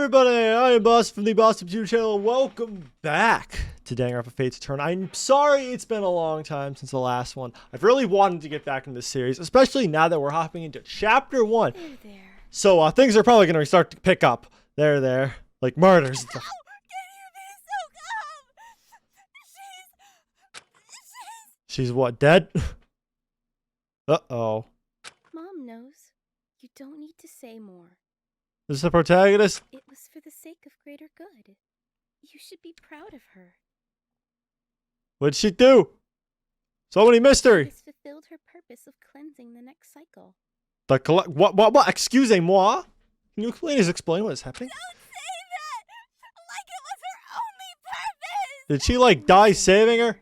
everybody, I am Boss from the Bossome YouTube channel. Welcome back to Danganronpa Fate's Return. I'm sorry it's been a long time since the last one. I've really wanted to get back in this series, especially now that we're hopping into Chapter 1. There. So things are probably going to start to pick up. There. Like murders and stuff. She's what, dead? Uh-oh. Mom knows. You don't need to say more. Is this the protagonist? It was for the sake of greater good. You should be proud of her. What'd she do? So many mystery. She has fulfilled her purpose of cleansing the next cycle. What? Excusez-moi? Can you please explain what is happening? Don't say that! Like it was her only purpose! Did she, like, die saving her?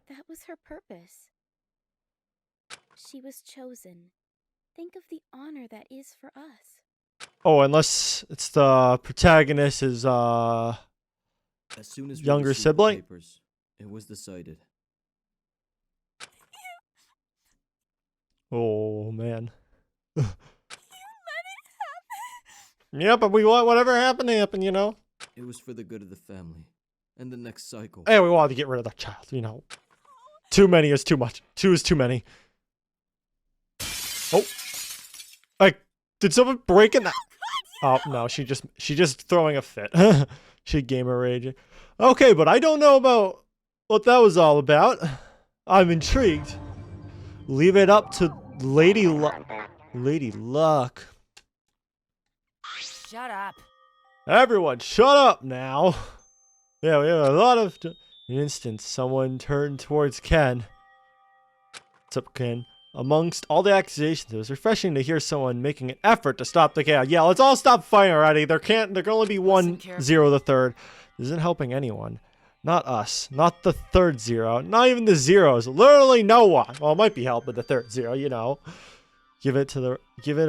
That was her purpose. She was chosen. Think of the honor that is for us. Oh, unless it's the protagonist's, As soon as we younger received the sibling? papers, it was decided. Oh, man. You let it happen! Yeah, but we want whatever happened to happen, you know? It was for the good of the family and the next cycle. Hey, we wanted to get rid of the child, you know? Too many is too much. 2 is too many. Oh. Like, did someone break in that? Oh, no, she just throwing a fit. She gamer raging. Okay, but I don't know about what that was all about. I'm intrigued. Leave it up to Lady Luck. Shut up. Everyone, shut up now. Yeah, we have a lot of... In an instant, someone turned towards Ken. What's up, Ken? Amongst all the accusations, it was refreshing to hear someone making an effort to stop the chaos. Yeah, let's all stop fighting already. There can only be one zero the third. This isn't helping anyone. Not us. Not the third zero. Not even the zeros. Literally no one. Well, it might be helping the third zero, you know. Give it a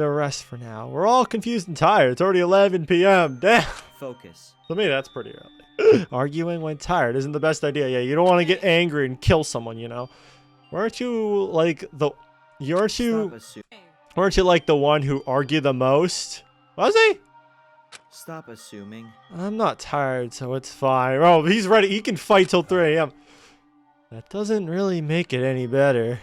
rest for now. We're all confused and tired. It's already 11 p.m. Damn. Focus. To me, that's pretty early. Arguing when tired isn't the best idea. Yeah, you don't want to get angry and kill someone, you know. Weren't you like the one who argued the most? Was he? Stop assuming. I'm not tired, so it's fine. Oh, he's ready. He can fight till 3 a.m. That doesn't really make it any better.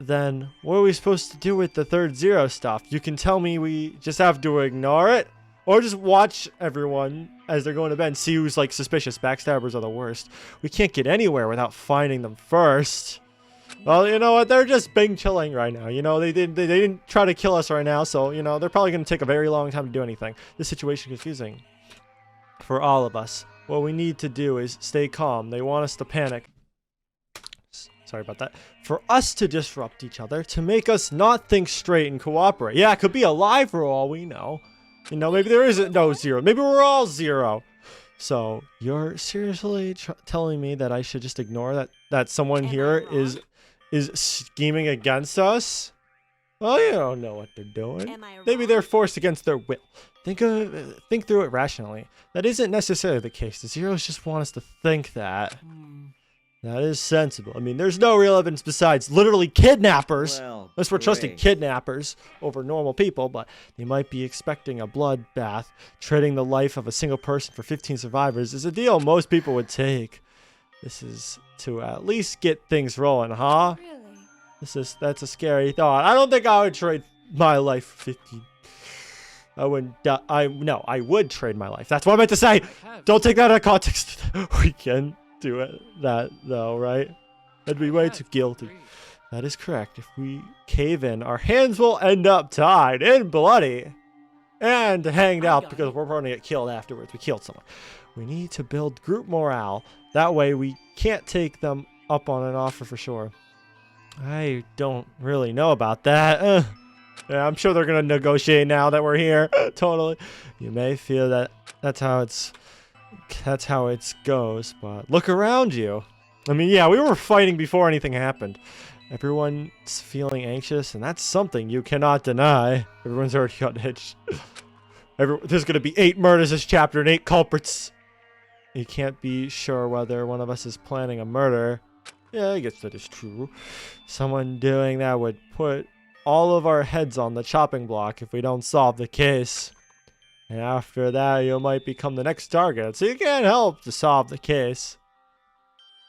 Then what are we supposed to do with the third zero stuff? You can tell me we just have to ignore it? Or just watch everyone as they're going to bed and see who's like suspicious. Backstabbers are the worst. We can't get anywhere without finding them first. Well, you know what? They're just being chilling right now. You know, they didn't try to kill us right now, so you know they're probably going to take a very long time to do anything. This situation is confusing for all of us. What we need to do is stay calm. They want us to panic. Sorry about that. For us to disrupt each other, to make us not think straight and cooperate. Yeah, it could be a lie for all we know. You know, maybe there isn't no zero. Maybe we're all zero. So you're seriously telling me that I should just ignore that someone here is scheming against us? Well, you don't know what they're doing. Maybe they're forced against their will. Think through it rationally. That isn't necessarily the case. The zeros just want us to think that. That is sensible. I mean, there's no real evidence besides literally kidnappers. Well, Unless we're trusting great. kidnappers over normal people, but they might be expecting a bloodbath. Trading the life of a single person for 15 survivors is a deal most people would take. This is to at least get things rolling, huh? Really? That's a scary thought. I don't think I would trade my life for 15. I wouldn't. No, I would trade my life. That's what I meant to say. Don't take that out of context. We can do it that though, right? That'd be way too guilty. That is correct. If we cave in, our hands will end up tied and bloody and hanged out because we're going to get killed afterwards. We killed someone. We need to build group morale. That way we can't take them up on an offer for sure. I don't really know about that. Yeah, I'm sure they're going to negotiate now that we're here. Totally. You may feel that that's how it goes, but look around you. I mean, yeah, we were fighting before anything happened. Everyone's feeling anxious, and that's something you cannot deny. Everyone's already got hitched. There's going to be 8 murders this chapter and 8 culprits. You can't be sure whether one of us is planning a murder. Yeah, I guess that is true. Someone doing that would put all of our heads on the chopping block if we don't solve the case. And after that, you might become the next target. So you can't help to solve the case.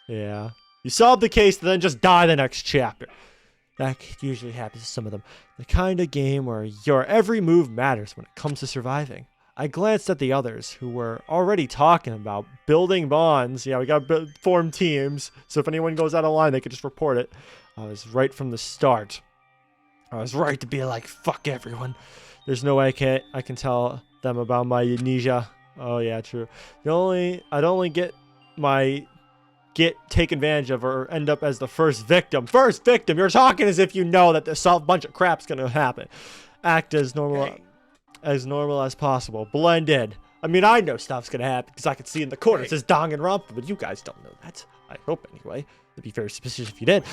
Yeah. You solve the case and then just die the next chapter. That usually happens to some of them. The kind of game where your every move matters when it comes to surviving. I glanced at the others who were already talking about building bonds. Yeah, we got to form teams. So if anyone goes out of line, they could just report it. I was right from the start. I was right to be like, fuck everyone. There's no way I can tell them about my amnesia. Oh yeah, true. I'd only get taken advantage of or end up as the first victim. First victim. You're talking as if you know that this bunch of crap's gonna happen. Act as normal as possible. Blend in. I mean, I know stuff's gonna happen because I can see in the corner it says Danganronpa, but you guys don't know that. I hope anyway. It'd be very suspicious if you did.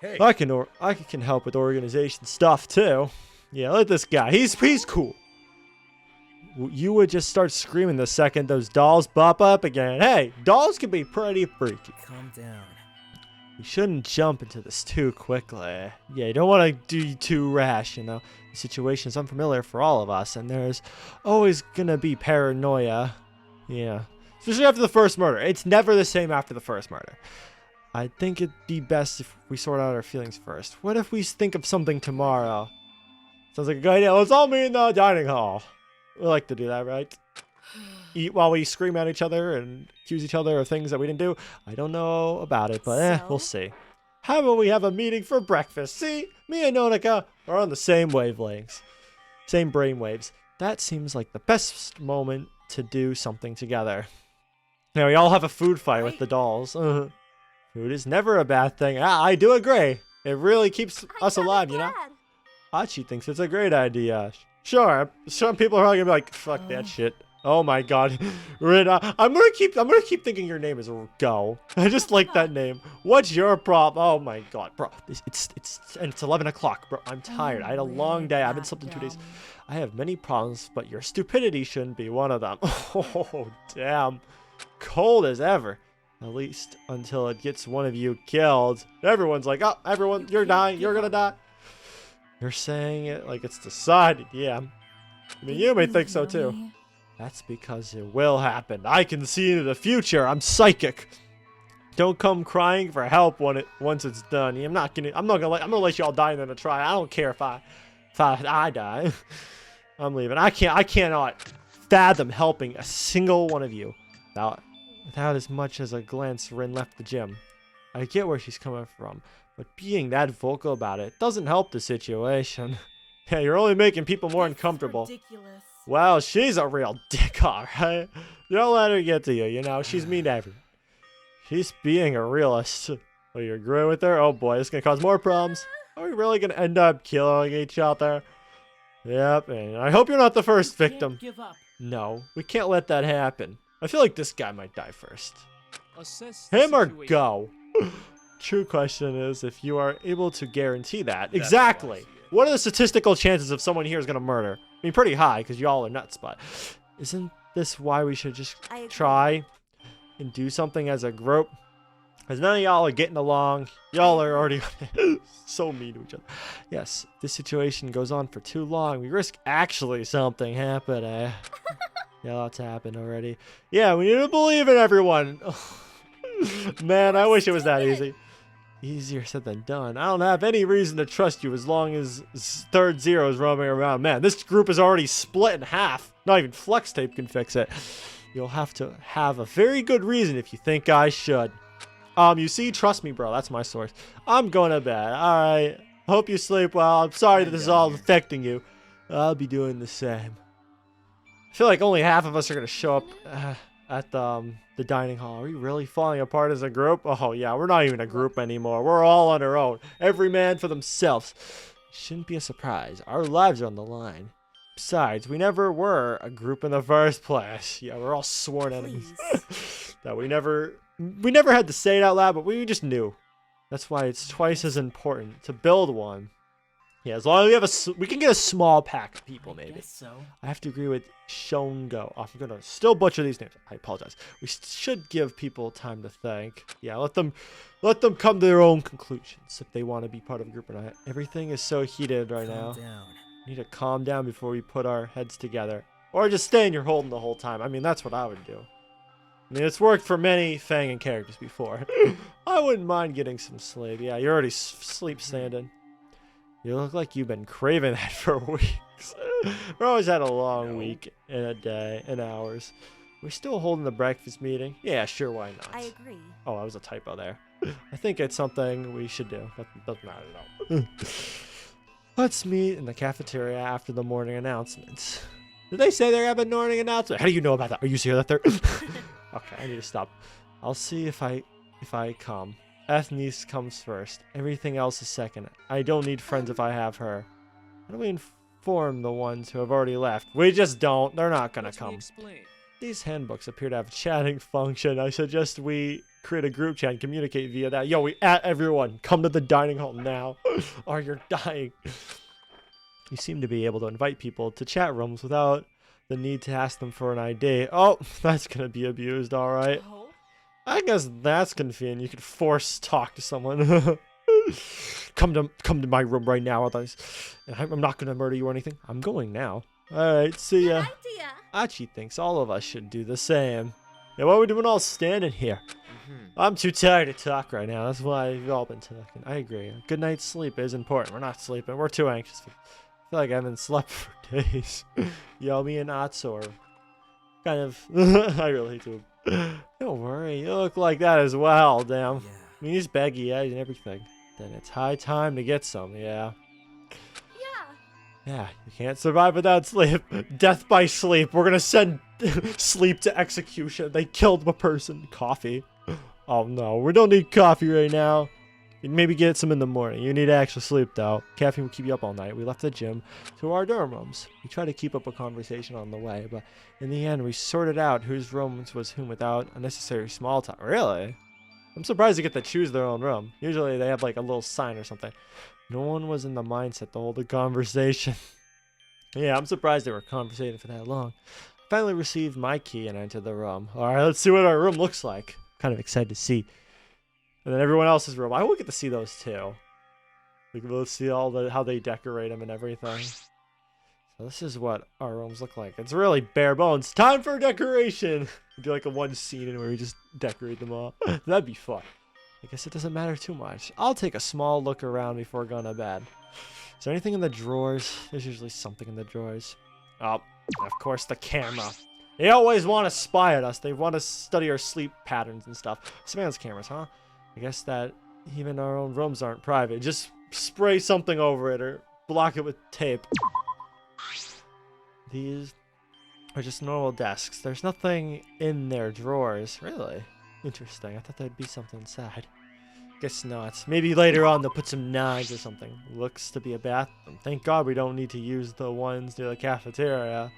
Hey. I can help with organization stuff too. Yeah, let this guy. He's cool. You would just start screaming the second those dolls pop up again. Hey, dolls can be pretty freaky. Calm down. You shouldn't jump into this too quickly. Yeah, you don't want to do too rash, you know. The situation's unfamiliar for all of us, and there's always gonna be paranoia. Yeah. Especially after the first murder. It's never the same after the first murder. I think it'd be best if we sort out our feelings first. What if we think of something tomorrow? Sounds like a good idea. Let's all meet in the dining hall. We like to do that, right? Eat while we scream at each other and accuse each other of things that we didn't do. I don't know about it, but we'll see. How about we have a meeting for breakfast? See, me and Nonika are on the same wavelengths. Same brainwaves. That seems like the best moment to do something together. Now, we all have a food fight with the dolls. Food is never a bad thing. I do agree. It really keeps us alive, you know? Hachi thinks it's a great idea. Sure, some people are probably gonna be like, fuck that shit. Oh my god. I'm gonna keep thinking your name is Go. I just like that name. What's your problem? Oh my god, bro. It's 11 o'clock, bro. I'm tired. I had a long day. I've been sleeping 2 days. I have many problems, but your stupidity shouldn't be one of them. Oh, damn. Cold as ever. At least until it gets one of you killed. Everyone's like, oh, everyone, you're dying. You're gonna die. You're saying it like it's decided. Yeah. I mean, you may think so too. That's because it will happen. I can see into the future. I'm psychic. Don't come crying for help once it's done. I'm gonna let you all die and then try. I don't care if I die. I'm leaving. I cannot fathom helping a single one of you without as much as a glance. Rin left the gym. I get where she's coming from, but being that vocal about it doesn't help the situation. Yeah, you're only making people more uncomfortable. Ridiculous. Well, she's a real dick, alright? Don't let her get to you, you know? She's mean to everyone. She's being a realist. Oh, you agree with her? Oh boy, this is gonna cause more problems. Are we really gonna end up killing each other? Yep, and I hope you're not the first victim. Give up. No, we can't let that happen. I feel like this guy might die first. Assess Him or situation. Go? True question is if you are able to guarantee that. Exactly. What are the statistical chances of someone here is going to murder? I mean, pretty high because y'all are nuts, but isn't this why we should just try and do something as a group? Because none of y'all are getting along. Y'all are already so mean to each other. Yes, this situation goes on for too long. We risk actually something happening. Yeah, lots happened already. Yeah, we need to believe in everyone. Man, I wish it was that easy. Easier said than done. I don't have any reason to trust you as long as third zero is roaming around. Man, this group is already split in half. Not even flex tape can fix it. You'll have to have a very good reason if you think I should. You see, trust me, bro. That's my source. I'm going to bed. All right. Hope you sleep well. I'm sorry that this is all affecting you. I'll be doing the same. I feel like only half of us are going to show up at the dining hall. Are we really falling apart as a group? Oh, yeah. We're not even a group anymore. We're all on our own. Every man for themselves. Shouldn't be a surprise. Our lives are on the line. Besides, we never were a group in the first place. Yeah, we're all sworn enemies. That we never had to say it out loud, but we just knew. That's why it's twice as important to build one. Yeah, as long as we can get a small pack of people, maybe. Guess so. I have to agree with Shongo. Oh, I'm gonna still butcher these names. I apologize. We should give people time to think. Yeah, let them come to their own conclusions if they want to be part of a group or not. Everything is so heated right now. Calm down. We need to calm down before we put our heads together. Or just stay in your holding the whole time. I mean, that's what I would do. I mean, it's worked for many Fang and characters before. I wouldn't mind getting some sleep. Yeah, you're already sleep standing. You look like you've been craving that for weeks. We're always had a long week in a day, in hours. We're still holding the breakfast meeting? Yeah, sure, why not? I agree. Oh, that was a typo there. I think it's something we should do. That doesn't matter at all. Let's meet in the cafeteria after the morning announcements. Did they say they're having a morning announcement? How do you know about that? Are you sure that they're... Okay, I need to stop. I'll see if I come. Ethnice comes first. Everything else is second. I don't need friends if I have her. How do we inform the ones who have already left? We just don't. They're not gonna come. These handbooks appear to have a chatting function. I suggest we create a group chat and communicate via that. Yo, we at everyone. Come to the dining hall now. Or you're dying. You seem to be able to invite people to chat rooms without the need to ask them for an ID. Oh, that's gonna be abused, alright. Oh? I guess that's convenient. You could force talk to someone. Come to my room right now, otherwise I'm not gonna murder you or anything. I'm going now. Alright, see ya. Good idea. Achi thinks all of us should do the same. Yeah, what are we doing all standing here? I'm too tired to talk right now. That's why we've all been talking. I agree. A good night's sleep is important. We're not sleeping. We're too anxious. I feel like I haven't slept for days. Yo, me and Atsu are kind of... I relate to him. Don't worry. You look like that as well, damn. Yeah. I mean, he's baggy eyes and everything. Then it's high time to get some, yeah. Yeah, you can't survive without sleep. Death by sleep. We're gonna send sleep to execution. They killed a person. Coffee. Oh no, we don't need coffee right now. You maybe get some in the morning. You need actual sleep though. Caffeine will keep you up all night. We left the gym to our dorm rooms. We tried to keep up a conversation on the way, but in the end we sorted out whose rooms was whom without unnecessary small talk. Really? I'm surprised they get to choose their own room. Usually they have like a little sign or something. No one was in the mindset to hold a conversation. Yeah, I'm surprised they were conversating for that long. Finally received my key and entered the room. Alright, let's see what our room looks like. Kind of excited to see. And then everyone else's room. I will get to see those too. Like, let's see how they decorate them and everything. So this is what our rooms look like. It's really bare bones. Time for decoration! Do like a one scene in where we just decorate them all. That'd be fun. I guess it doesn't matter too much. I'll take a small look around before going to bed. Is there anything in the drawers? There's usually something in the drawers. Oh, of course the camera. They always want to spy at us. They want to study our sleep patterns and stuff. Surveillance cameras, huh? I guess that even our own rooms aren't private. Just spray something over it or block it with tape. These are just normal desks. There's nothing in their drawers. Really? Interesting. I thought there'd be something inside. Guess not. Maybe later on they'll put some knives or something. Looks to be a bathroom. Thank God we don't need to use the ones near the cafeteria.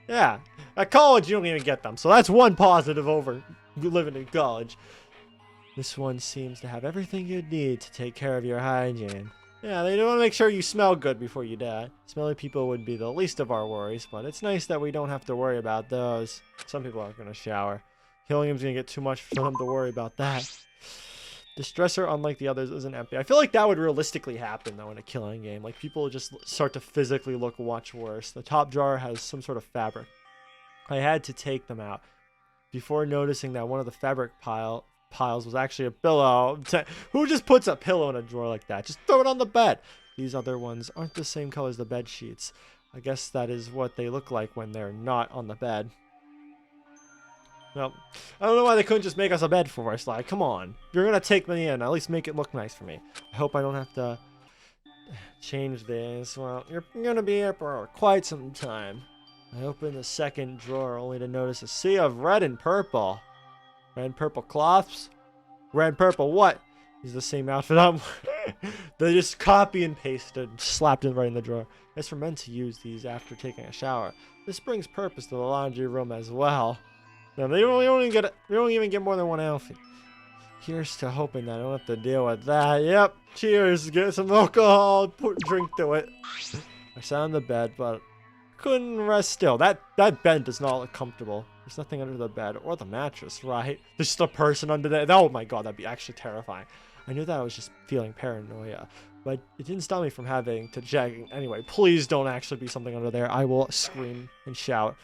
Yeah. At college you don't even get them. So that's one positive over living in college. This one seems to have everything you need to take care of your hygiene. Yeah, they want to make sure you smell good before you die. Smelly people would be the least of our worries, but it's nice that we don't have to worry about those. Some people aren't going to shower. Helium's going to get too much for them to worry about that. This dresser, unlike the others, isn't empty. I feel like that would realistically happen, though, in a killing game. Like, people just start to physically look much worse. The top drawer has some sort of fabric. I had to take them out before noticing that one of the fabric piles was actually a pillow. Who just puts a pillow in a drawer like that? Just throw it on the bed. These other ones aren't the same color as the bed sheets. I guess that is what they look like when they're not on the bed. Well, I don't know why they couldn't just make us a bed for us. Like, come on. If you're going to take me in, at least make it look nice for me. I hope I don't have to change this. Well, you're going to be here for quite some time. I opened the second drawer only to notice a sea of red and purple. Red and purple cloths? Red and purple what? Is the same outfit I'm wearing. They just copy and pasted, slapped it right in the drawer. I guess we're meant to use these after taking a shower. This brings purpose to the laundry room as well. No, we don't even get more than one outfit. Here's to hoping that I don't have to deal with that. Yep. Cheers. Get some alcohol. Drink to it. I sat on the bed, but couldn't rest still. That bed does not look comfortable. There's nothing under the bed or the mattress, right? There's just a person under there. Oh my god, that'd be actually terrifying. I knew that I was just feeling paranoia. But it didn't stop me from having to check. Anyway, please don't actually be something under there. I will scream and shout.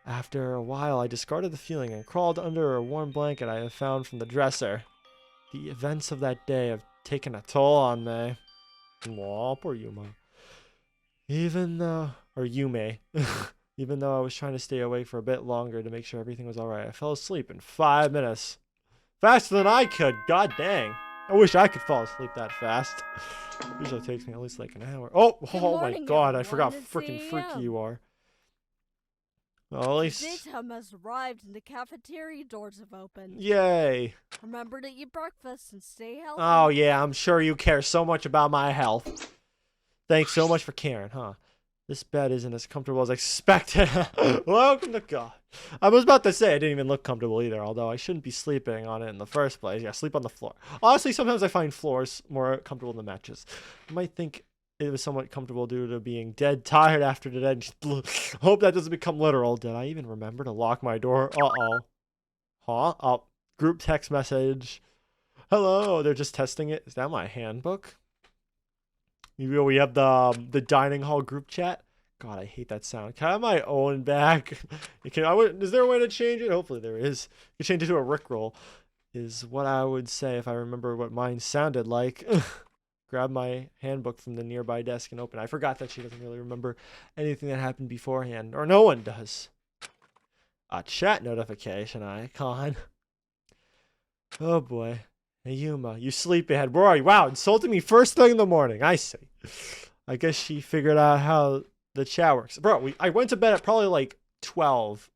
After a while, I discarded the feeling and crawled under a warm blanket I had found from the dresser. The events of that day have taken a toll on me. Aw, poor Yuma. Yume. Even though I was trying to stay awake for a bit longer to make sure everything was alright, I fell asleep in 5 minutes. Faster than I could, god dang. I wish I could fall asleep that fast. Usually it takes me at least like an hour. Oh my morning, god, I everyone. forgot It's freaking 8 freaky a.m. you are. Well, at least... Daytime has arrived and the cafeteria doors have opened. Yay. Remember to eat breakfast and stay healthy. Oh yeah, I'm sure you care so much about my health. Thanks so much for caring, huh? This bed isn't as comfortable as expected. Welcome to God. I was about to say it didn't even look comfortable either, although I shouldn't be sleeping on it in the first place. Yeah, sleep on the floor. Honestly, sometimes I find floors more comfortable than mattress. You might think it was somewhat comfortable due to being dead tired after the day. Hope that doesn't become literal. Did I even remember to lock my door? Uh-oh. Huh? Oh, group text message. Hello, they're just testing it. Is that my handbook? We have the dining hall group chat. God, I hate that sound. Can I have my own back? Is there a way to change it? Hopefully there is. You can change it to a Rickroll. Is what I would say if I remember what mine sounded like. Grab my handbook from the nearby desk and open. I forgot that she doesn't really remember anything that happened beforehand. Or no one does. A chat notification icon. Oh boy. Hey, Yuma, you sleepyhead. Where are you? Wow, insulting me first thing in the morning. I see. I guess she figured out how the chat works. Bro, I went to bed at probably like 12.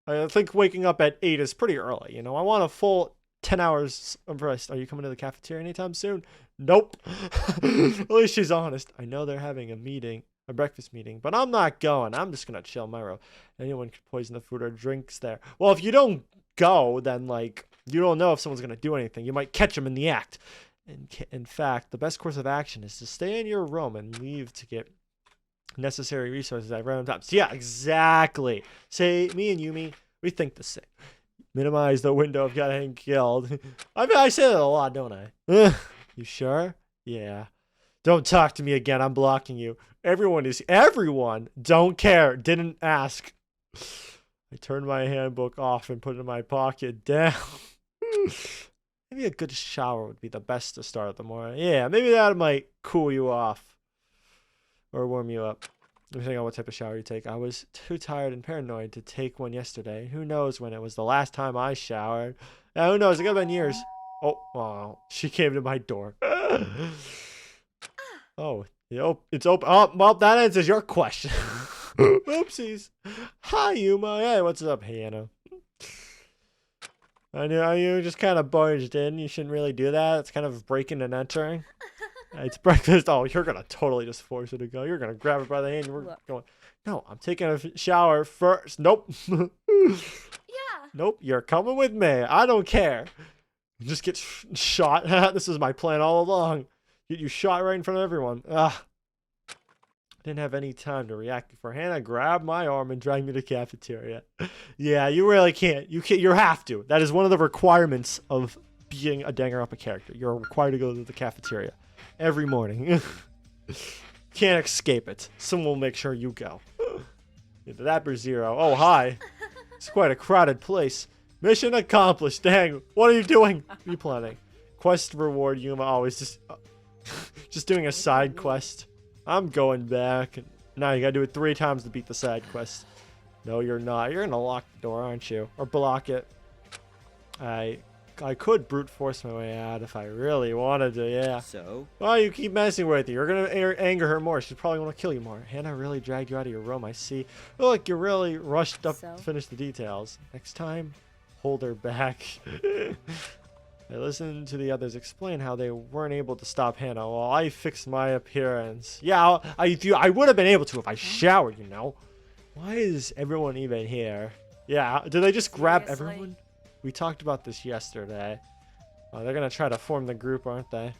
I think waking up at 8 is pretty early, you know? I want a full 10 hours of rest. Are you coming to the cafeteria anytime soon? Nope. At least she's honest. I know they're having a breakfast meeting, but I'm not going. I'm just going to chill my row. Anyone could poison the food or drinks there. Well, if you don't go, then like... You don't know if someone's going to do anything. You might catch them in the act. In fact, the best course of action is to stay in your room and leave to get necessary resources at random times. Yeah, exactly. Say, me and Yumi, we think the same. Minimize the window of getting killed. I mean, I say that a lot, don't I? You sure? Yeah. Don't talk to me again. I'm blocking you. Everyone don't care. Didn't ask. I turned my handbook off and put it in my pocket. Down. Maybe a good shower would be the best to start the morning. Yeah, maybe that might cool you off. Or warm you up. Depending on what type of shower you take. I was too tired and paranoid to take one yesterday. Who knows when it was the last time I showered. Who knows? It could have been years. Oh, she came to my door. Oh, it's open. Oh, well, that answers your question. Oopsies. Hi, Yuma. Hey, what's up, Hannah? I knew you just kind of barged in. You shouldn't really do that. It's kind of breaking and entering. It's breakfast. Oh, you're going to totally just force her to go. You're going to grab her by the hand. And we're going, no, I'm taking a shower first. Nope. Yeah. Nope, you're coming with me. I don't care. You just get shot. This is my plan all along. Get you shot right in front of everyone. I didn't have any time to react before Hannah grabbed my arm and dragged me to the cafeteria. Yeah, you really can't. You have to. That is one of the requirements of being a Danganronpa character. You're required to go to the cafeteria every morning. Can't escape it. Someone will make sure you go. That be zero. Oh, hi. It's quite a crowded place. Mission accomplished. Dang, what are you doing? What are you planning? Quest reward, Yuma. Always just doing a side quest. I'm going back. Now you gotta do it 3 times to beat the side quest. No, you're not. You're gonna lock the door, aren't you? Or block it. I could brute force my way out if I really wanted to, yeah. So? Well, you keep messing with her. You're gonna anger her more. She'd probably want to kill you more. Hannah really dragged you out of your room, I see. Look, you really rushed up to finish the details. Next time, hold her back. I listened to the others explain how they weren't able to stop Hannah while I fixed my appearance. Yeah, I would have been able to if I showered, you know. Why is everyone even here? Yeah, did they just grab everyone? We talked about this yesterday. They're going to try to form the group, aren't they?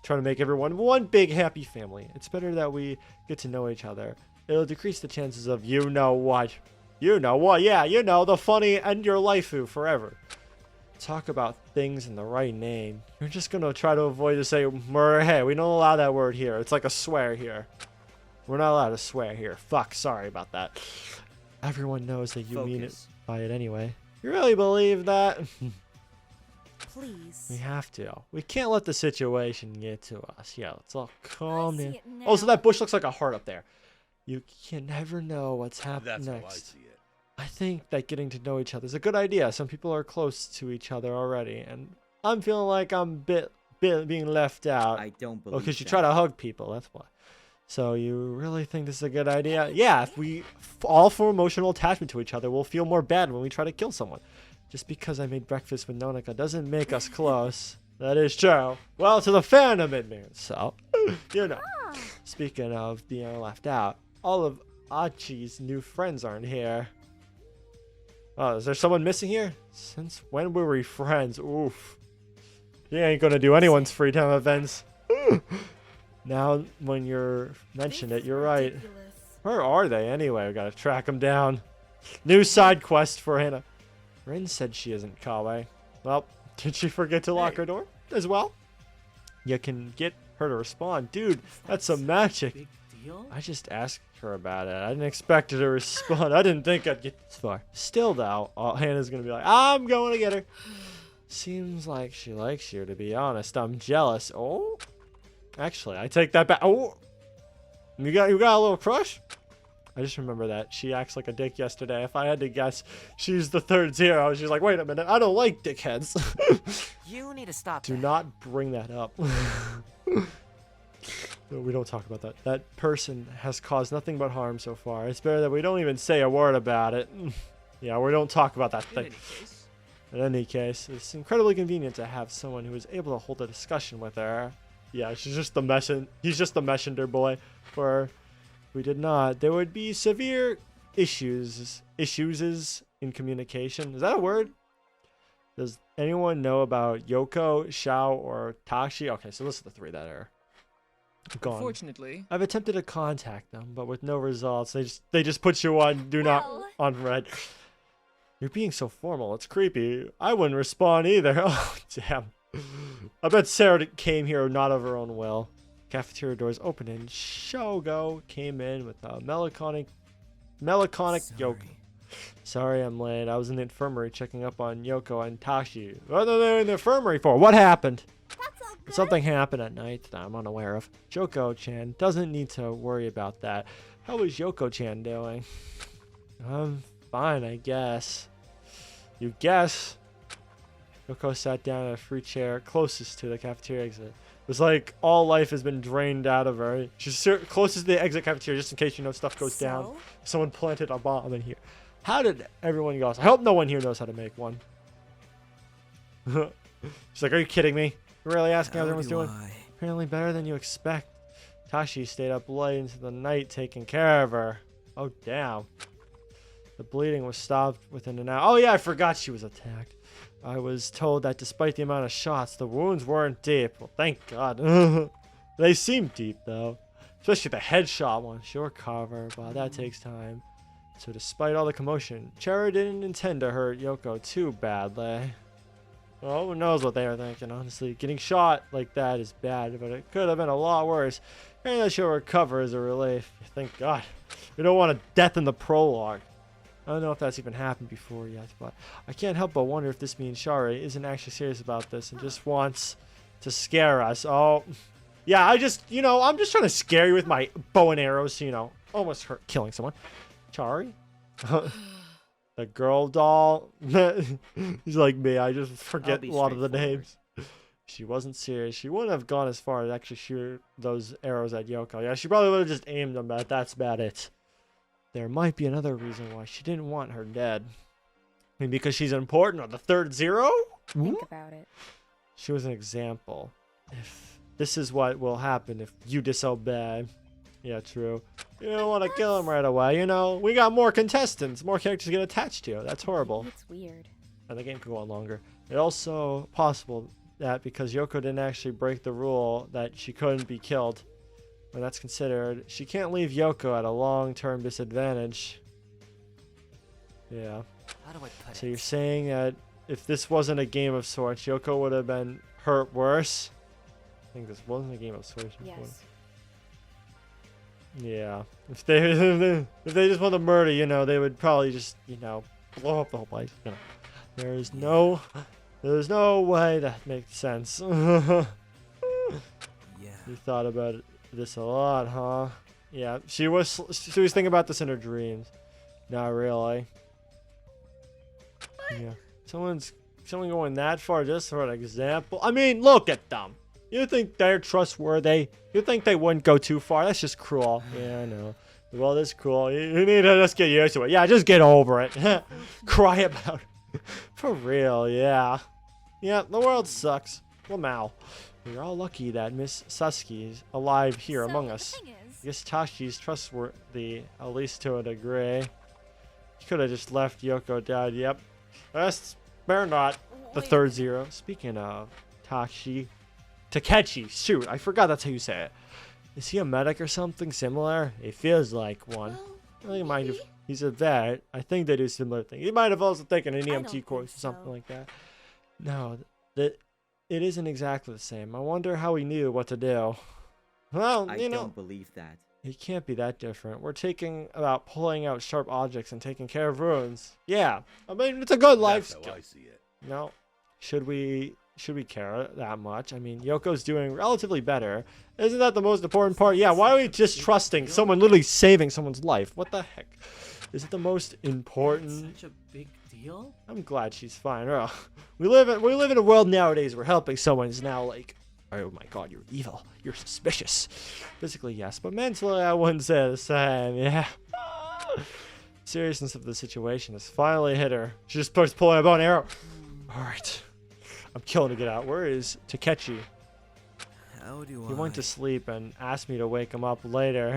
Trying to make everyone one big happy family. It's better that we get to know each other. It'll decrease the chances of you know what. You know what? Yeah, you know, the funny end your life forever. talk about things in the right name. You're just gonna try to avoid to say murder. Hey, we don't allow that word here. It's like a swear here. We're not allowed to swear here. Fuck, sorry about that. Everyone knows that you mean it by it anyway. You really believe that? Please. We have to. We can't let the situation get to us. Yeah, let's all calm I see down. it Oh, so now. that bush looks like a heart up there. You can never know what's happening That's how I next. see it. I think that getting to know each other is a good idea. Some people are close to each other already, and I'm feeling like I'm bit being left out. I don't believe. Well, because you try to hug people, that's why. So you really think this is a good idea? Yeah, if we all form emotional attachment to each other, we'll feel more bad when we try to kill someone. Just because I made breakfast with Nonika doesn't make us close. That is true. Well, to the fandom it means so. You know. Speaking of being left out, all of Achi's new friends aren't here. Oh, is there someone missing here? Since when were we friends? Oof. He ain't gonna do anyone's free time events. Now, when you're mentioned it, you're right. Ridiculous. Where are they anyway? We gotta track them down. New side quest for Hannah. Rin said she isn't Kawaii. Well, did she forget to lock her door as well? You can get her to respond. Dude, that's some magic. Big deal? I just asked her about it. I didn't expect her to respond. I didn't think I'd get this far. Still, though, Hannah's gonna be like, I'm going to get her. Seems like she likes you, to be honest. I'm jealous. Oh, actually, I take that back. Oh, you got a little crush? I just remember that she acts like a dick yesterday. If I had to guess, she's the third zero. She's like, wait a minute, I don't like dickheads. You need to stop Do that. not bring that up. No, we don't talk about that. That person has caused nothing but harm so far. It's better that we don't even say a word about it. Yeah, we don't talk about that thing. In any case, it's incredibly convenient to have someone who is able to hold a discussion with her. Yeah, she's just the he's just the messenger boy for her. If we did not, there would be severe issues in communication. Is that a word? Does anyone know about Yoko, Xiao, or Tashi? Okay, so those are the three that are gone. Unfortunately, I've attempted to contact them, but with no results. They just put you on do not on red. You're being so formal. It's creepy. I wouldn't respond either. Oh, damn. I bet Sarah came here not of her own will. Cafeteria doors opened and Shogo came in with a melancholic Yoko. Sorry I'm late. I was in the infirmary checking up on Yoko and Tashi. What are they in the infirmary for? What happened? Something happened at night that I'm unaware of. Yoko-chan doesn't need to worry about that. How is Yoko-chan doing? I'm fine, I guess. You guess? Yoko sat down in a free chair closest to the cafeteria exit. It was like all life has been drained out of her. She's closest to the exit cafeteria just in case, stuff goes down. Someone planted a bomb in here. How did everyone go? I hope no one here knows how to make one. She's like, are you kidding me? You're really asking how everyone's doing? Apparently better than you expect. Tashi stayed up late into the night taking care of her. Oh, damn. The bleeding was stopped within an hour. Oh, yeah, I forgot she was attacked. I was told that despite the amount of shots, the wounds weren't deep. Well, thank God. They seem deep, though. Especially the headshot one. She'll recover, but that takes time. So despite all the commotion, Chera didn't intend to hurt Yoko too badly. Well, who knows what they were thinking, honestly. Getting shot like that is bad, but it could have been a lot worse. Hearing that she'll recover is a relief. Thank God. We don't want a death in the prologue. I don't know if that's even happened before yet, but I can't help but wonder if this means Shari isn't actually serious about this and just wants to scare us. Oh, yeah, I'm just trying to scare you with my bow and arrows, almost hurt killing someone. Shari? The girl doll? He's like me, I just forget a lot of the names. She wasn't serious. She wouldn't have gone as far as actually shoot those arrows at Yoko. Yeah, she probably would have just aimed them, but that's about it. There might be another reason why she didn't want her dead. Maybe because she's important, or the third zero? Think about it. She was an example. If this is what will happen if you disobey. Yeah, true. You don't want to kill him right away, We got more contestants. More characters get attached to you. That's horrible. It's weird. And the game could go on longer. It's also possible that because Yoko didn't actually break the rule that she couldn't be killed, when that's considered, she can't leave Yoko at a long-term disadvantage. Yeah. How do I put So it? you're saying that if this wasn't a game of sorts, Yoko would have been hurt worse. I think this wasn't a game of sorts. Yes. Yeah. If they if they just want to murder, you know, they would probably just, you know, blow up the whole place. You know. There's no way that makes sense. Yeah. You thought about this a lot, huh? Yeah, she was thinking about this in her dreams. Not really. Yeah. Someone going that far just for an example. I mean, look at them. You think they're trustworthy? You think they wouldn't go too far? That's just cruel. Yeah, I know. Well, that's cruel. You need to just get used to it. Yeah, just get over it. Cry about it. For real, yeah. Yeah, the world sucks. Lamau. We're all lucky that Miss Susky is alive here among us. I guess Tashi's trustworthy, at least to a degree. He could have just left Yoko dead. Yep. That's better not. The third zero. Speaking of Takechi. Shoot, I forgot that's how you say it. Is he a medic or something similar? It feels like one. Well, he might have. He's a vet. I think they do similar things. He might have also taken an EMT course or something like that. No, it isn't exactly the same. I wonder how he knew what to do. Well, I you know. don't believe that. It can't be that different. We're taking about pulling out sharp objects and taking care of wounds. Yeah, I mean it's a good life That's skill. how I see it. No, should we care that much? I mean, Yoko's doing relatively better. Isn't that the most important part? Yeah. Why are we just trusting someone literally saving someone's life? What the heck? Is it the most important? Such a big deal? I'm glad she's fine. Oh, we live in a world nowadays where helping someone is now like, oh my god, you're evil. You're suspicious. Physically, yes, but mentally, I wouldn't say the same. Yeah. Seriousness of the situation has finally hit her. She just starts pulling a bow and arrow. All right, I'm killing to get out. Where is Takechi? How do He went to sleep and asked me to wake him up later.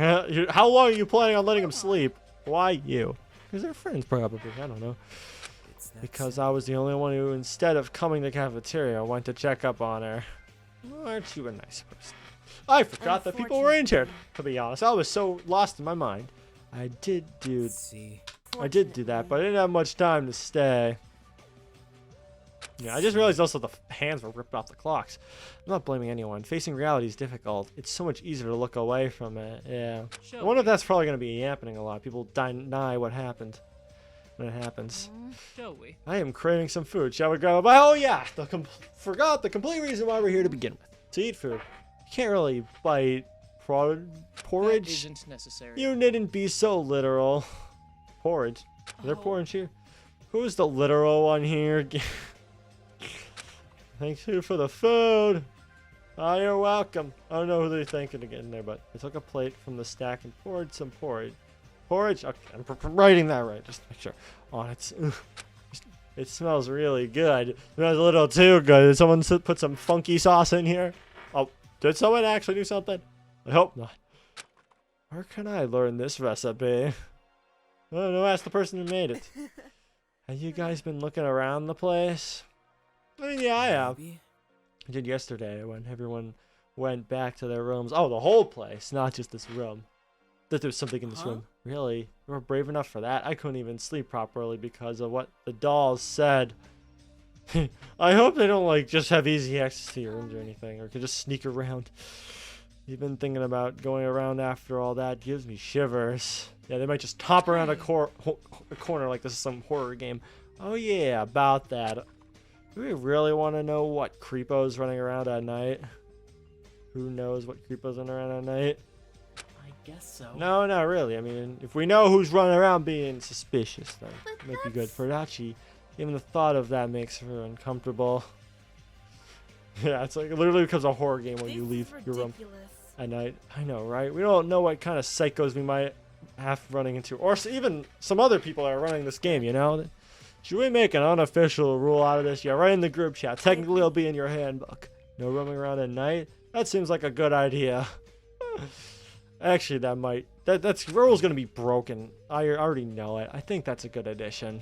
How long are you planning on letting him sleep? Why you? Because they're friends, probably. I don't know. Because I was the only one who, instead of coming to the cafeteria, went to check up on her. Well, aren't you a nice person? I forgot that people were injured. To be honest, I was so lost in my mind. I did do that, but I didn't have much time to stay. Yeah, I just realized also the hands were ripped off the clocks. I'm not blaming anyone. Facing reality is difficult. It's so much easier to look away from it. Yeah. I wonder if that's probably going to be happening a lot. People deny what happened when it happens. Shall we? I am craving some food. Shall we go? Oh yeah, forgot the complete reason why we're here to begin with. To eat food. You can't really bite That porridge. isn't necessary. You needn't be so literal. Porridge. Is there porridge here? Who's the literal one here? Thanks you for the food. Oh, you're welcome. I don't know who they're thanking to get in there, but I took a plate from the stack and poured some porridge. Porridge? Okay, I'm writing that right, just to make sure. Oh, it smells really good. It smells a little too good. Did someone put some funky sauce in here? Oh, did someone actually do something? I hope not. Where can I learn this recipe? Oh, no, ask the person who made it. Have you guys been looking around the place? I mean, yeah, I have. I did yesterday when everyone went back to their rooms. Oh, the whole place, not just this room. That there's something in this room. Really? You were brave enough for that? I couldn't even sleep properly because of what the dolls said. I hope they don't, like, just have easy access to your rooms or anything, or can just sneak around. You've been thinking about going around after all that. Gives me shivers. Yeah, they might just hop around a corner like this is some horror game. Oh, yeah, about that. Do we really want to know what creepo's running around at night? Who knows what creepo's running around at night? I guess so. No, not really. I mean, if we know who's running around being suspicious, then it might be good for Dachi. Even the thought of that makes her uncomfortable. Yeah, it's like it literally becomes a horror game when you leave your room at night. I know, right? We don't know what kind of psychos we might have running into, or even some other people are running this game. You know, should we make an unofficial rule out of this? Yeah, right in the group chat. Technically, it'll be in your handbook. No roaming around at night. That seems like a good idea. Actually, that's rule's gonna be broken. I already know it. I think that's a good addition.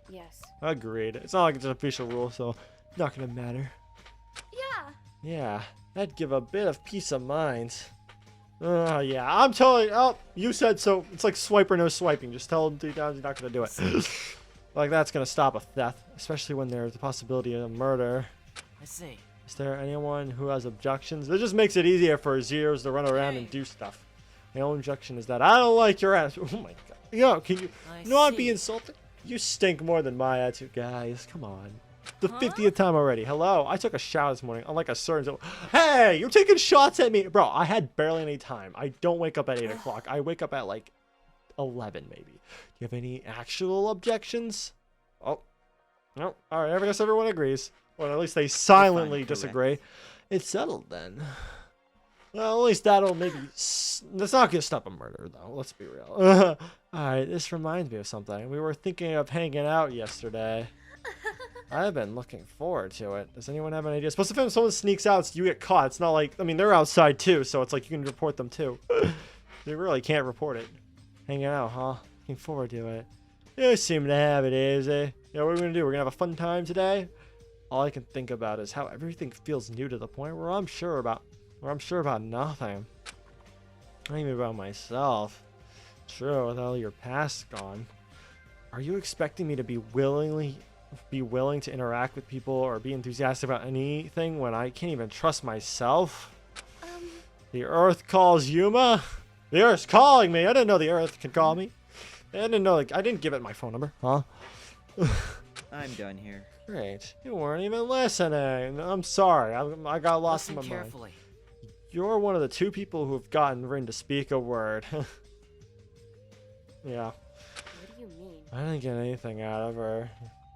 Yes. Agreed. It's not like it's an official rule, so it's not gonna matter. Yeah. Yeah, that'd give a bit of peace of mind. Yeah, I'm totally. Oh, you said so. It's like swipe or no swiping. Just tell him 3 times you're not gonna do it. Like that's gonna stop a theft, especially when there's the possibility of murder. I see. Is there anyone who has objections? It just makes it easier for Zeros to run around and do stuff. My only objection is that I don't like your ass. Oh my god. Yo, can you I not see. be insulting? You stink more than my attitude, guys. Come on. The 50th time already. Hello. I took a shower this morning. Unlike a certain. Hey, you're taking shots at me. Bro, I had barely any time. I don't wake up at 8 o'clock. I wake up at like 11 maybe. Do you have any actual objections? Oh. No. All right. I guess everyone agrees. Or at least they silently disagree. It's settled then. Well, at least that'll maybe. That's not gonna stop a murder, though. Let's be real. Alright, this reminds me of something. We were thinking of hanging out yesterday. I've been looking forward to it. Does anyone have an idea? Suppose if someone sneaks out, you get caught. It's not like. I mean, they're outside too, so it's like you can report them too. You really can't report it. Hanging out, huh? Looking forward to it. You seem to have it easy. Yeah, what are we gonna do? We're gonna have a fun time today? All I can think about is how everything feels new to the point where I'm sure about nothing. Not even about myself. True, with all your past gone. Are you expecting me to be willing to interact with people or be enthusiastic about anything when I can't even trust myself? The Earth calls Yuma? The Earth's calling me. I didn't know the Earth could call me. I didn't know. I didn't give it my phone number. Huh? I'm done here. Great. You weren't even listening. I'm sorry. I got lost in my Listen mind. carefully. You're one of the 2 people who have gotten Rin to speak a word. Yeah. What do you mean? I didn't get anything out of her.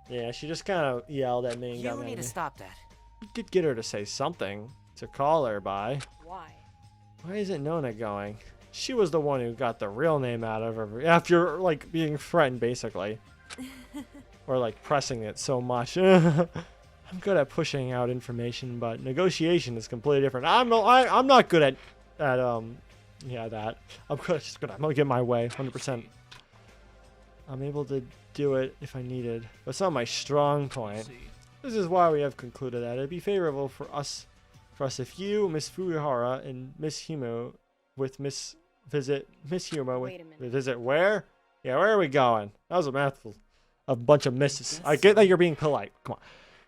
Yeah, she just kind of yelled at me and got You mad need at to me. stop that. You did get her to say something to call her by. Why? Why isn't Nona going? She was the one who got the real name out of her after like being threatened basically. Or like pressing it so much. I'm good at pushing out information, but negotiation is completely different. I'm not good at that. I'm gonna get my way 100%. I'm able to do it if I needed, but it's not my strong point. See. This is why we have concluded that it'd be favorable for us if you, Miss Furuhara, and Miss Humo visit Miss Humo Wait a minute. visit where? Yeah, where are we going? That was a mouthful. A bunch of misses. I get that you're being polite. Come on.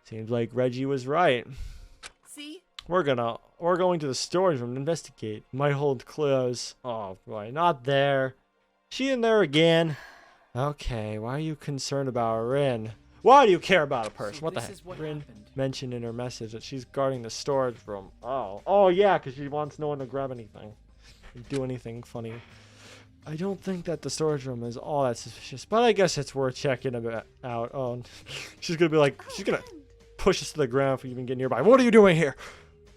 Seems like Reggie was right. See? We're going to the storage room to investigate. Might hold clues. Oh boy, not there. She in there again. Okay, why are you concerned about Rin? Why do you care about a person? So What the this heck? is what Rin happened. mentioned in her message that she's guarding the storage room. Oh yeah, because she wants no one to grab anything, or do anything funny. I don't think that the storage room is all that suspicious, but I guess it's worth checking a bit out. Oh, she's gonna be like, she's gonna push us to the ground for even getting nearby. What are you doing here?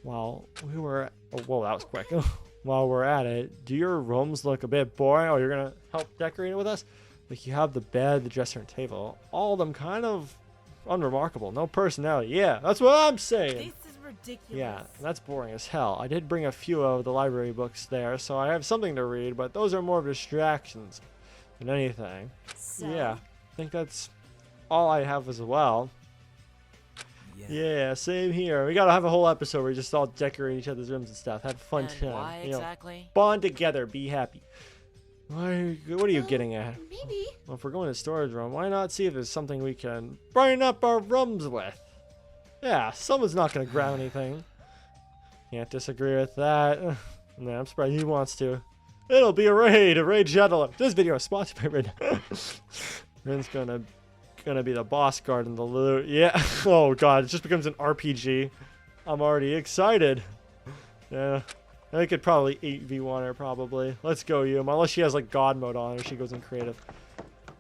While we were, oh, whoa, that was quick. While we're at it, do your rooms look a bit boring? Oh, you're gonna help decorate it with us? Like you have the bed, the dresser, and table. All of them kind of unremarkable. No personality. Yeah, that's what I'm saying. This is ridiculous. Yeah, and that's boring as hell. I did bring a few of the library books there, so I have something to read, but those are more of distractions than anything. So, Yeah, I think that's all I have as well. Yeah, same here. We gotta have a whole episode where we just all decorate each other's rooms and stuff. Have fun And time. why You know, exactly? bond together, be happy. What are you getting at? Maybe. Well, if we're going to the storage room, why not see if there's something we can brighten up our rooms with? Yeah, someone's not gonna grab anything. Can't disagree with that. Nah, I'm surprised he wants to. It'll be a raid shuttle. This video is sponsored by Rin. Rin's gonna be the boss guard in the loot. Yeah. Oh god, it just becomes an RPG. I'm already excited. Yeah. I could probably 8v1 her probably. Let's go, Yuma. Unless she has like god mode on or she goes in creative.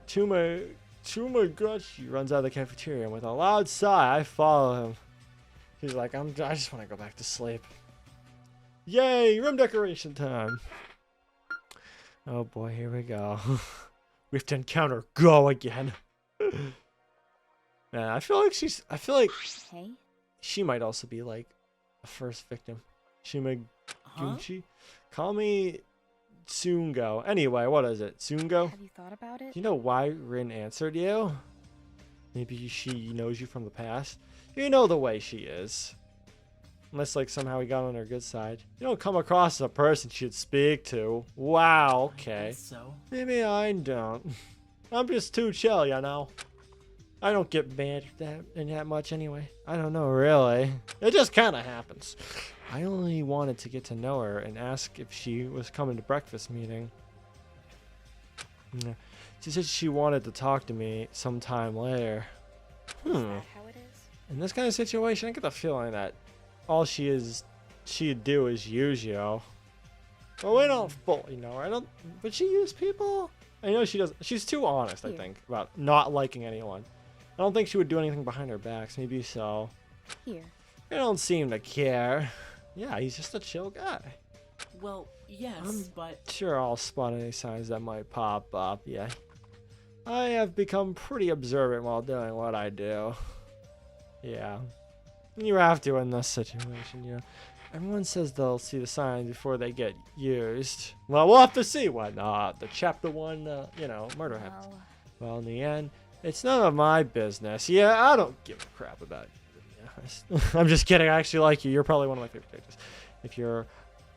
To my god, she runs out of the cafeteria and with a loud sigh, I follow him. He's like, I just want to go back to sleep. Yay, room decoration time. Oh boy, here we go. We have to encounter Go again. Man, I feel like Hey? she might also be like a first victim. Shimagunchi? Huh? Call me Tsungo. Anyway, what is it? Tsungo? Have you thought about Do it? you know why Rin answered you? Maybe she knows you from the past. You know the way she is. Unless like somehow we got on her good side. You don't come across as a person she'd speak to. Wow, I okay. guess so. Maybe I don't. I'm just too chill, you know. I don't get mad in that much anyway. I don't know, really. It just kind of happens. I only wanted to get to know her and ask if she was coming to breakfast meeting. Yeah. She said she wanted to talk to me sometime later. Is that how it is? In this kind of situation, I get the feeling that all she'd do is use you. Well, we don't fully know her. Would she use people? I know she does. She's too honest, I think, about not liking anyone. I don't think she would do anything behind her backs. Maybe so. Here. They don't seem to care. Yeah, he's just a chill guy. Well, yes, but Sure, I'll spot any signs that might pop up. Yeah. I have become pretty observant while doing what I do. Yeah. You have to in this situation, yeah. Everyone says they'll see the signs before they get used. Well, we'll have to see when the chapter 1, murder happens. Well, in the end, it's none of my business. Yeah, I don't give a crap about you, to be honest. I'm just kidding. I actually like you. You're probably one of my favorite characters. If you're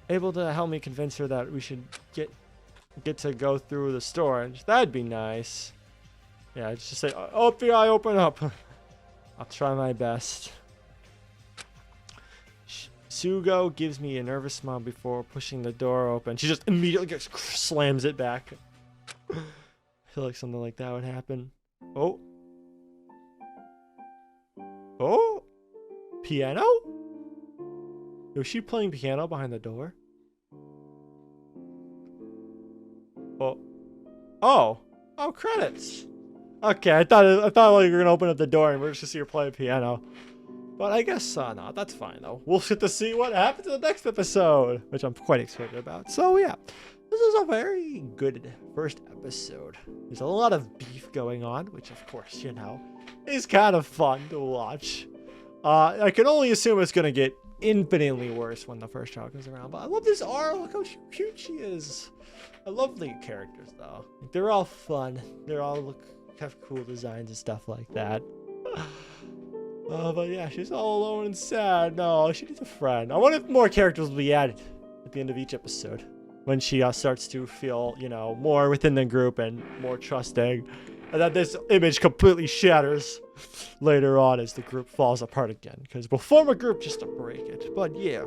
able to help me convince her that we should get to go through the storage, that'd be nice. Yeah, just say, FBI, open up. I'll try my best. Sugo gives me a nervous smile before pushing the door open. She just immediately slams it back. I feel like something like that would happen. Oh. Oh. Piano? Was she playing piano behind the door? Oh. Oh. Oh, credits. Okay, I thought like you were gonna open up the door and we're just gonna see her play piano. But I guess no, that's fine though. We'll get to see what happens in the next episode, which I'm quite excited about. So yeah, this is a very good first episode. There's a lot of beef going on, which of course, is kind of fun to watch. I can only assume it's gonna get infinitely worse when the first child comes around. But I love this Ara. Look how cute she is. I love the characters though. They're all fun. They all have cool designs and stuff like that. But yeah, she's all alone and sad. No, she needs a friend. I wonder if more characters will be added at the end of each episode. When she starts to feel, more within the group and more trusting. And that this image completely shatters later on as the group falls apart again. Because we'll form a group just to break it. But yeah,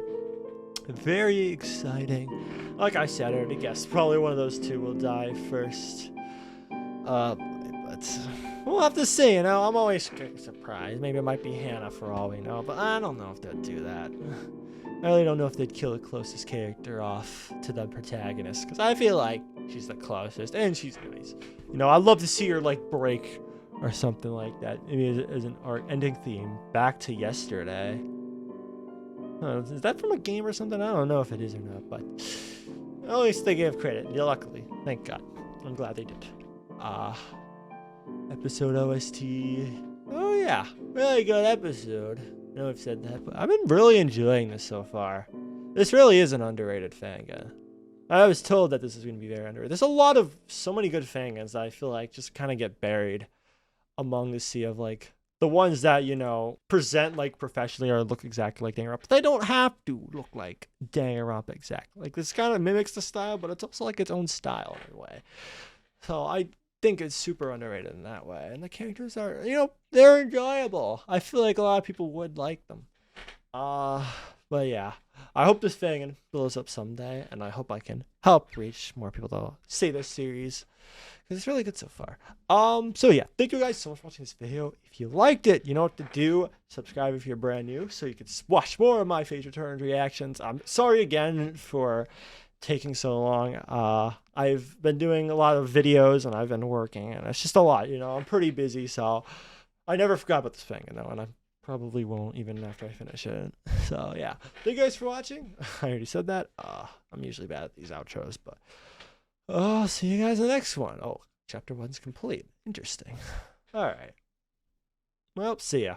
very exciting. Like I said, I already guessed probably one of those two will die first. But we'll have to see, I'm always surprised. Maybe it might be Hannah for all we know, but I don't know if they'd do that. I really don't know if they'd kill the closest character off to the protagonist, because I feel like she's the closest, and she's nice. I'd love to see her, break or something like that. Maybe as an arc ending theme, back to yesterday. Is that from a game or something? I don't know if it is or not, but at least they gave credit. Yeah, luckily. Thank God. I'm glad they did. Episode OST. Oh yeah, really good episode. I know I've said that, but I've been really enjoying this so far. This really is an underrated fanga. I was told that this is going to be very underrated. There's so many good fangas that I feel like just kind of get buried among the sea of the ones that, present professionally or look exactly like Danganronpa. But they don't have to look like Danganronpa exactly. This kind of mimics the style, but it's also its own style in a way. So I think it's super underrated in that way. And the characters are, they're enjoyable. I feel like a lot of people would like them. But yeah, I hope this thing blows up someday, and I hope I can help reach more people to see this series, because it's really good so far. So yeah, thank you guys so much for watching this video. If you liked it, you know what to do. Subscribe if you're brand new, so you can watch more of my phase returns reactions. I'm sorry again for taking so long. I've been doing a lot of videos and I've been working, and it's just a lot, I'm pretty busy, so I never forgot about this thing, and I probably won't even after I finish it. So yeah, thank you guys for watching. I already said that. I'm usually bad at these outros, but see you guys in the next one. Oh, chapter 1's complete. Interesting. All right, well, see ya.